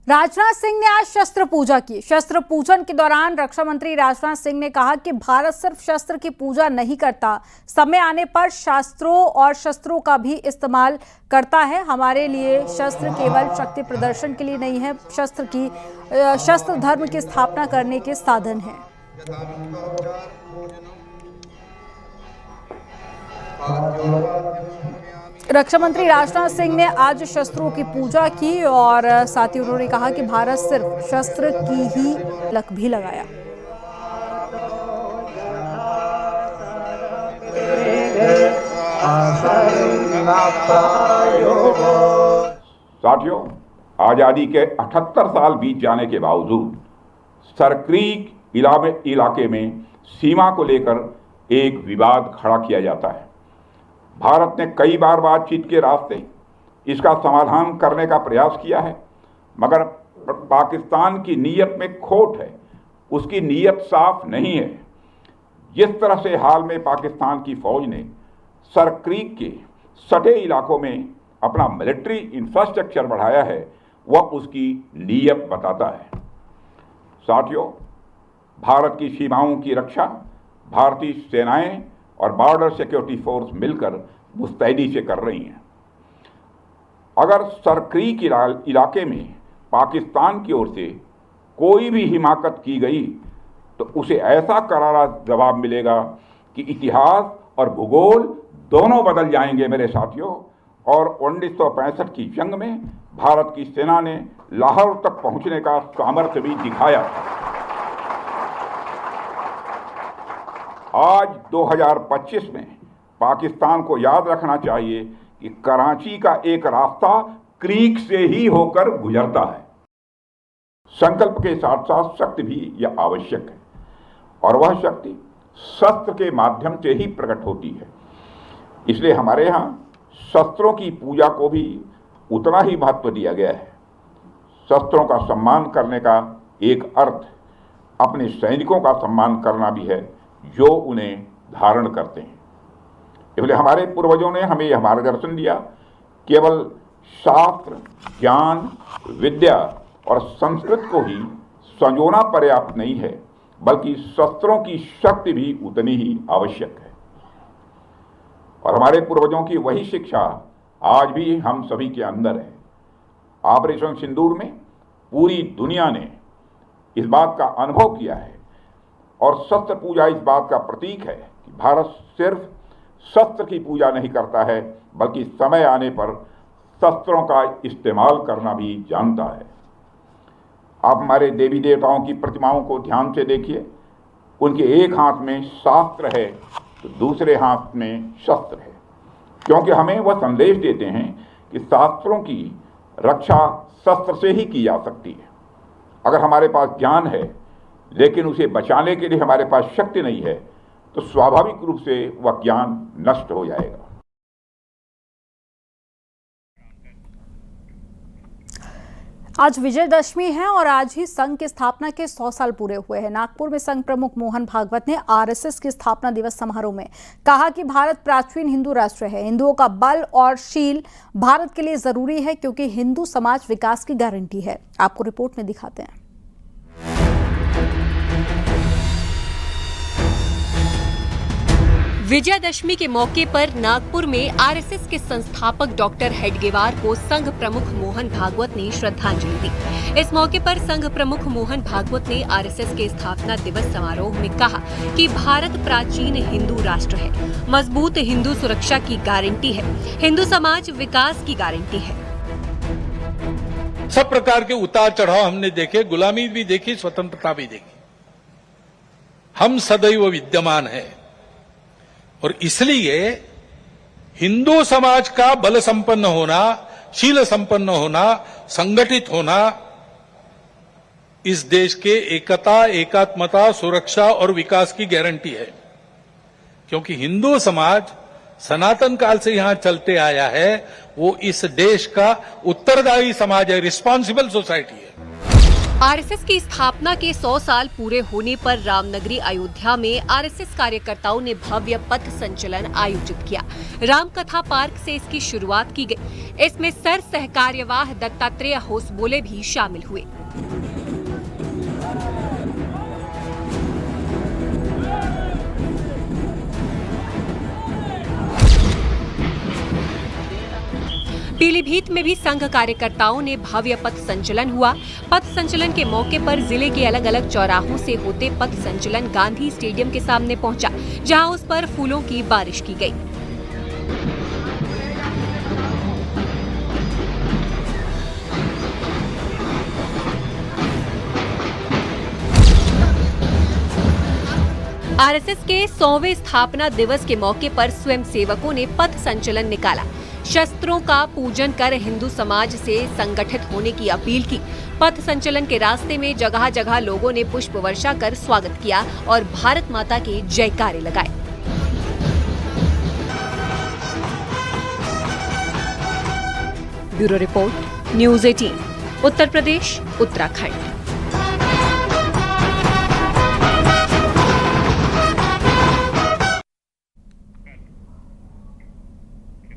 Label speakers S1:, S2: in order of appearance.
S1: राजनाथ सिंह ने आज शस्त्र पूजा की। शस्त्र पूजन के दौरान रक्षा मंत्री राजनाथ सिंह ने कहा कि भारत सिर्फ शस्त्र की पूजा नहीं करता, समय आने पर शास्त्रों और शस्त्रों का भी इस्तेमाल करता है। हमारे लिए शस्त्र केवल शक्ति प्रदर्शन के लिए नहीं है, शस्त्र धर्म की स्थापना करने के साधन है। रक्षा मंत्री राजनाथ सिंह ने आज शस्त्रों की पूजा की और साथ ही उन्होंने कहा कि भारत सिर्फ शस्त्र की ही लक भी लगाया।
S2: साथियों, आजादी के 78 साल बीत जाने के बावजूद सरक्रीक इलाके में सीमा को लेकर एक विवाद खड़ा किया जाता है। भारत ने कई बार बातचीत के रास्ते इसका समाधान करने का प्रयास किया है, मगर पाकिस्तान की नीयत में खोट है, उसकी नीयत साफ नहीं है। जिस तरह से हाल में पाकिस्तान की फौज ने सरक्रीक के सटे इलाकों में अपना मिलिट्री इंफ्रास्ट्रक्चर बढ़ाया है, वह उसकी नीयत बताता है। साथियों, भारत की सीमाओं की रक्षा भारतीय सेनाएं और बॉर्डर सिक्योरिटी फोर्स मिलकर मुस्तैदी से कर रही हैं। अगर सरक्रीक इलाके में पाकिस्तान की ओर से कोई भी हिमाकत की गई तो उसे ऐसा करारा जवाब मिलेगा कि इतिहास और भूगोल दोनों बदल जाएंगे मेरे साथियों। और 1965 की जंग में भारत की सेना ने लाहौर तक पहुंचने का सामर्थ्य भी दिखाया। आज 2025 में पाकिस्तान को याद रखना चाहिए कि कराची का एक रास्ता क्रीक से ही होकर गुजरता है। संकल्प के साथ साथ शक्ति भी यह आवश्यक है, और वह शक्ति शस्त्र के माध्यम से ही प्रकट होती है। इसलिए हमारे यहाँ शस्त्रों की पूजा को भी उतना ही महत्व दिया गया है। शस्त्रों का सम्मान करने का एक अर्थ अपने सैनिकों का सम्मान करना भी है जो उन्हें धारण करते हैं। इसलिए हमारे पूर्वजों ने हमें यह मार्गदर्शन दिया, केवल शास्त्र, ज्ञान, विद्या और संस्कृत को ही संजोना पर्याप्त नहीं है, बल्कि शस्त्रों की शक्ति भी उतनी ही आवश्यक है। और हमारे पूर्वजों की वही शिक्षा आज भी हम सभी के अंदर है। ऑपरेशन सिंदूर में पूरी दुनिया ने इस बात का अनुभव किया है, और शस्त्र पूजा इस बात का प्रतीक है कि भारत सिर्फ शस्त्र की पूजा नहीं करता है, बल्कि समय आने पर शस्त्रों का इस्तेमाल करना भी जानता है। आप हमारे देवी देवताओं की प्रतिमाओं को ध्यान से देखिए, उनके एक हाथ में शास्त्र है तो दूसरे हाथ में शस्त्र है, क्योंकि हमें वह संदेश देते हैं कि शास्त्रों की रक्षा शस्त्र से ही की जा सकती है। अगर हमारे पास ज्ञान है लेकिन उसे बचाने के लिए हमारे पास शक्ति नहीं है, तो स्वाभाविक रूप से वह ज्ञान नष्ट हो जाएगा।
S1: आज विजयदशमी है और आज ही संघ की स्थापना के 100 साल पूरे हुए हैं। नागपुर में संघ प्रमुख मोहन भागवत ने आरएसएस की स्थापना दिवस समारोह में कहा कि भारत प्राचीन हिंदू राष्ट्र है। हिंदुओं का बल और शील भारत के लिए जरूरी है, क्योंकि हिंदू समाज विकास की गारंटी है। आपको रिपोर्ट में दिखाते हैं।
S3: विजयदशमी के मौके पर नागपुर में आरएसएस के संस्थापक डॉक्टर हेडगेवार को संघ प्रमुख मोहन भागवत ने श्रद्धांजलि दी। इस मौके पर संघ प्रमुख मोहन भागवत ने आरएसएस के स्थापना दिवस समारोह में कहा कि भारत प्राचीन हिंदू राष्ट्र है, मजबूत हिंदू सुरक्षा की गारंटी है, हिंदू समाज विकास की गारंटी है।
S4: सब प्रकार के उतार चढ़ाव हमने देखे, गुलामी भी देखी, स्वतंत्रता भी देखी। हम सदैव विद्यमान है, और इसलिए हिंदू समाज का बल संपन्न होना, शील संपन्न होना, संगठित होना इस देश के एकता, एकात्मता, सुरक्षा और विकास की गारंटी है। क्योंकि हिंदू समाज सनातन काल से यहां चलते आया है, वो इस देश का उत्तरदायी समाज है, रिस्पॉन्सिबल सोसाइटी है।
S3: आरएसएस की स्थापना के 100 साल पूरे होने पर रामनगरी अयोध्या में आरएसएस कार्यकर्ताओं ने भव्य पथ संचलन आयोजित किया। रामकथा पार्क से इसकी शुरुआत की गई। इसमें सर सहकार्यवाह दत्तात्रेय होसबोले भी शामिल हुए। पीलीभीत में भी संघ कार्यकर्ताओं ने भव्य पथ संचलन हुआ। पथ संचलन के मौके पर जिले के अलग अलग चौराहों से होते पथ संचलन गांधी स्टेडियम के सामने पहुंचा, जहां उस पर फूलों की बारिश की गई। आरएसएस के 100वें स्थापना दिवस के मौके पर स्वयंसेवकों ने पथ संचलन निकाला। शस्त्रों का पूजन कर हिंदू समाज से संगठित होने की अपील की। पथ संचलन के रास्ते में जगह जगह लोगों ने पुष्प वर्षा कर स्वागत किया और भारत माता के जयकारे लगाए। Bureau report, news 18, Uttar Pradesh, Uttarakhand.